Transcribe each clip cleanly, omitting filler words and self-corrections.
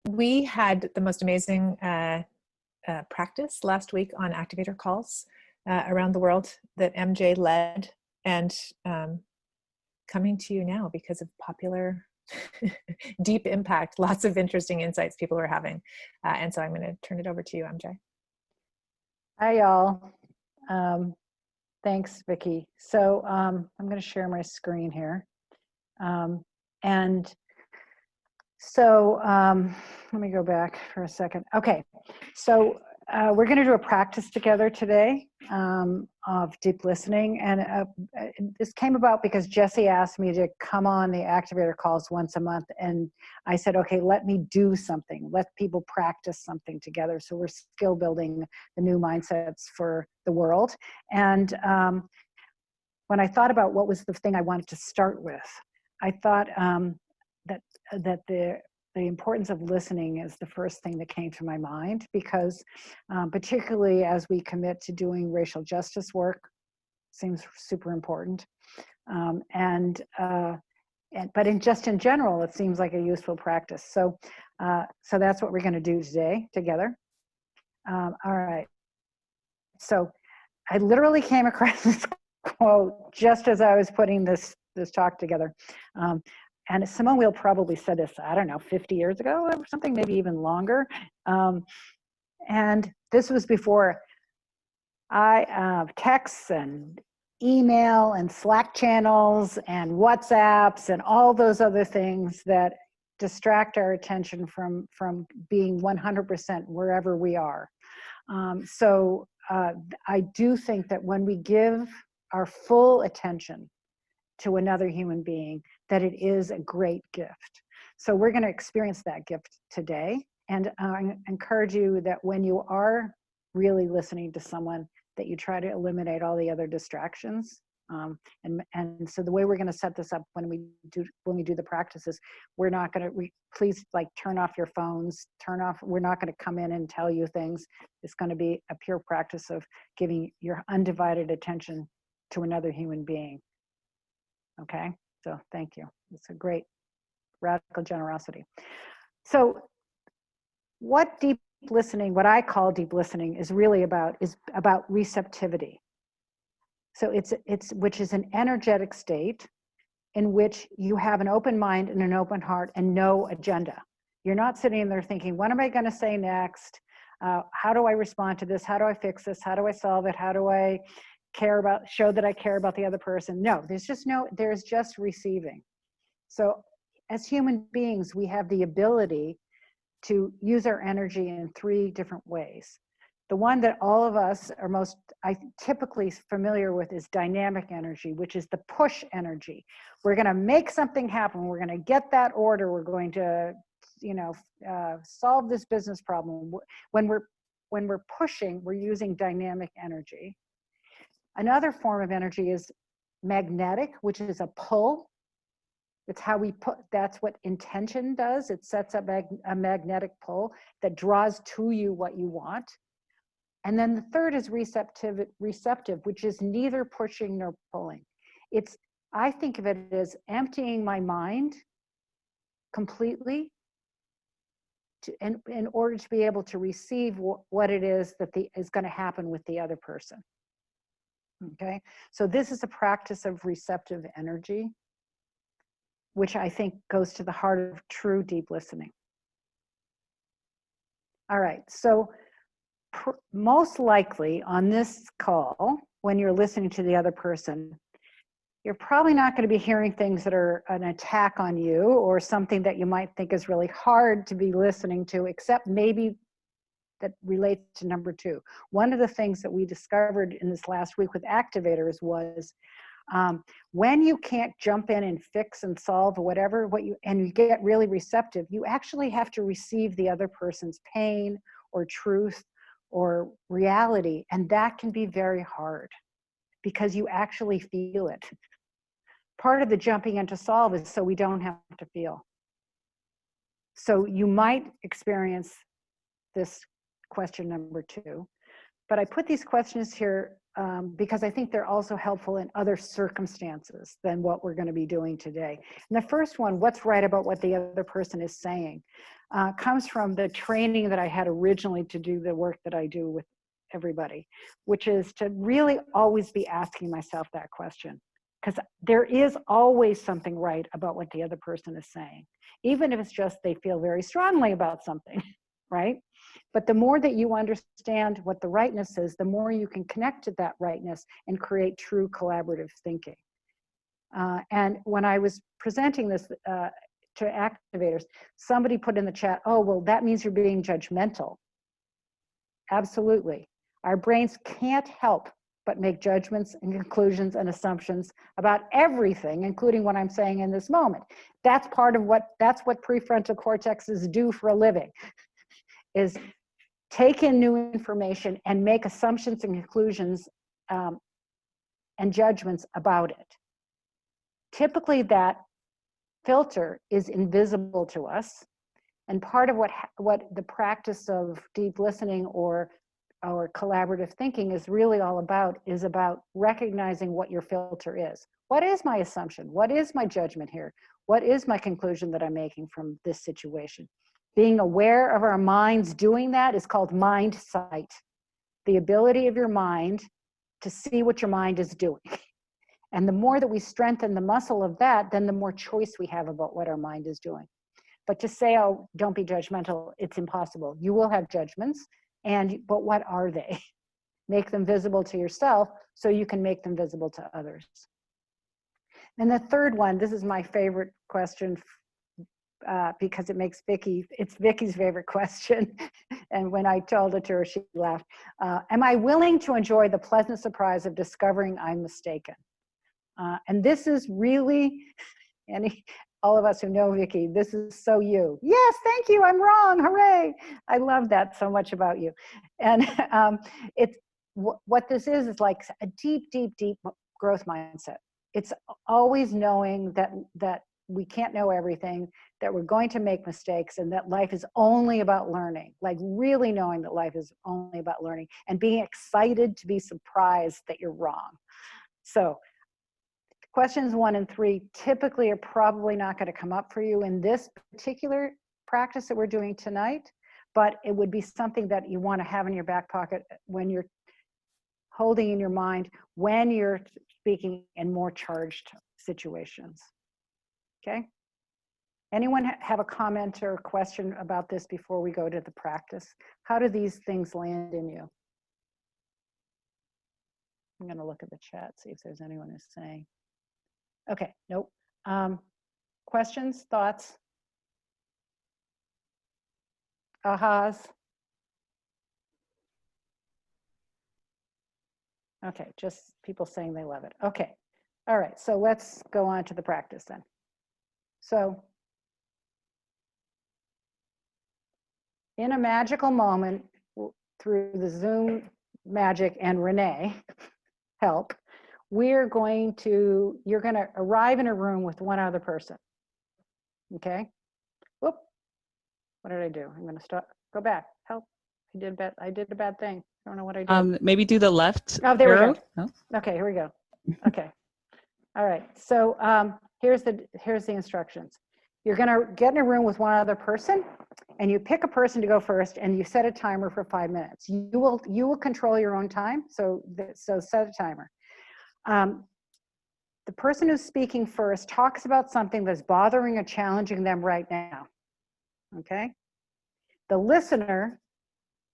We had the most amazing practice last week on activator calls around the world that MJ led, and coming to you now because of popular deep impact, lots of interesting insights people were having. And so I'm going to turn it over to you, MJ. Hi, y'all. Thanks, Vicki. So I'm going to share my screen here. And so let me go back for a second. Okay, so we're going to do a practice together today of deep listening. And this came about because Jesse asked me to come on the activator calls once a month. And I said, okay, let me do something. Let people practice something together. So we're skill building the new mindsets for the world. And when I thought about what was the thing I wanted to start with, I thought that the importance of listening is the first thing that came to my mind, because particularly as we commit to doing racial justice work, seems super important. But in general, it seems like a useful practice. So that's what we're going to do today together. All right. So I literally came across this quote just as I was putting this talk together. And Simone Weil probably said this, I don't know, 50 years ago or something, maybe even longer. And this was before texts and email and Slack channels and WhatsApps and all those other things that distract our attention from being 100% wherever we are. So I do think that when we give our full attention to another human being, that it is a great gift. So we're going to experience that gift today. And I encourage you that when you are really listening to someone, that you try to eliminate all the other distractions. And so the way we're going to set this up when we do the practices, we're not going to, please like turn off your phones, we're not going to come in and tell you things. It's going to be a pure practice of giving your undivided attention to another human being. Okay, so thank you. It's a great radical generosity. So what I call deep listening is really about receptivity. So which is an energetic state in which you have an open mind and an open heart and no agenda. You're not sitting there thinking, what am I going to say next? How do I respond to this? How do I fix this? How do I solve it? How do I show that I care about the other person? No, there's just receiving. So as human beings, we have the ability to use our energy in 3 different ways. The one that all of us are most typically familiar with is dynamic energy, which is the push energy. We're going to make something happen. We're going to get that order. We're going to, solve this business problem. When we're pushing, we're using dynamic energy. Another form of energy is magnetic, which is a pull. It's how that's what intention does. It sets up a magnetic pull that draws to you what you want. And then the third is receptive, which is neither pushing nor pulling. I think of it as emptying my mind completely in order to be able to receive what it is that is going to happen with the other person. Okay, so this is a practice of receptive energy, which I think goes to the heart of true deep listening. All right, so most likely on this call, when you're listening to the other person, you're probably not going to be hearing things that are an attack on you or something that you might think is really hard to be listening to, except maybe that relates to number 2. One of the things that we discovered in this last week with activators was when you can't jump in and fix and solve whatever, and you get really receptive, you actually have to receive the other person's pain or truth or reality. And that can be very hard because you actually feel it. Part of the jumping into solve is so we don't have to feel. So you might experience this question number 2, but I put these questions here because I think they're also helpful in other circumstances than what we're going to be doing today. And the first one, what's right about what the other person is saying, comes from the training that I had originally to do the work that I do with everybody, which is to really always be asking myself that question. Because there is always something right about what the other person is saying, even if it's just they feel very strongly about something, right? But the more that you understand what the rightness is, the more you can connect to that rightness and create true collaborative thinking. And when I was presenting this to activators, somebody put in the chat, oh, well, that means you're being judgmental. Absolutely. Our brains can't help but make judgments and conclusions and assumptions about everything, including what I'm saying in this moment. That's that's what prefrontal cortexes do for a living, is take in new information and make assumptions and conclusions and judgments about it. Typically that filter is invisible to us. And part of what the practice of deep listening or collaborative thinking is really all about is about recognizing what your filter is. What is my assumption? What is my judgment here? What is my conclusion that I'm making from this situation? Being aware of our minds doing that is called mind sight. The ability of your mind to see what your mind is doing. And the more that we strengthen the muscle of that, then the more choice we have about what our mind is doing. But to say, oh, don't be judgmental, it's impossible. You will have judgments, but what are they? Make them visible to yourself so you can make them visible to others. And the third one, this is my favorite question because it's Vicky's favorite question. And when I told it to her, she laughed. Am I willing to enjoy the pleasant surprise of discovering I'm mistaken? And this is really, all of us who know Vicky, this is so you. Yes, thank you, I'm wrong, hooray. I love that so much about you. And what this is like a deep, deep, deep growth mindset. It's always knowing that we can't know everything, that we're going to make mistakes, and that life is only about learning, like really knowing that life is only about learning and being excited to be surprised that you're wrong. So questions 1 and 3 typically are probably not going to come up for you in this particular practice that we're doing tonight, but it would be something that you want to have in your back pocket when you're holding in your mind when you're speaking in more charged situations. Okay? Anyone have a comment or a question about this before we go to the practice? How do these things land in you? I'm going to look at the chat, see if there's anyone who's saying. Okay, nope. Questions, thoughts? Ahas? Okay, just people saying they love it. Okay, all right, so let's go on to the practice then. So, in a magical moment, through the Zoom magic and Renee help, you're going to arrive in a room with one other person. Okay? Whoop. What did I do? I'm gonna stop, go back. Help. I did a bad thing. I don't know what I did. Maybe do the left Oh, there arrow. we go. Oh. Okay, here we go. Okay. All right. So here's the instructions. You're gonna get in a room with one other person, and you pick a person to go first, and you set a timer for 5 minutes. You will control your own time. So set a timer. The person who's speaking first talks about something that's bothering or challenging them right now. Okay? The listener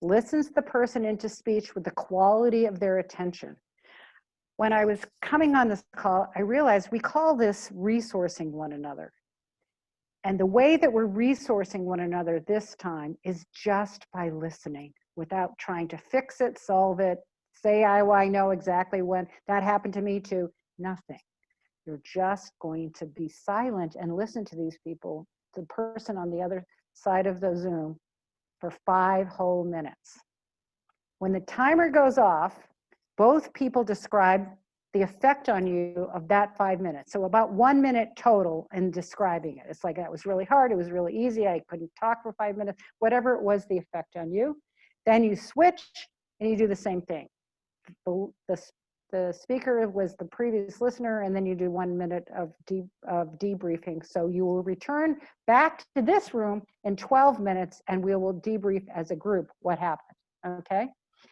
listens the person into speech with the quality of their attention. When I was coming on this call, I realized we call this resourcing one another. And the way that we're resourcing one another this time is just by listening without trying to fix it, solve it, say, I know exactly when that happened to me too. Nothing. You're just going to be silent and listen to these people, the person on the other side of the Zoom, for 5 whole minutes. When the timer goes off, both people describe the effect on you of that 5 minutes. So about 1 minute total in describing it. It's like, that was really hard, it was really easy, I couldn't talk for 5 minutes, whatever it was, the effect on you. Then you switch and you do the same thing. the speaker was the previous listener, and then you do 1 minute of debriefing. So you will return back to this room in 12 minutes, and we will debrief as a group what happened. Okay?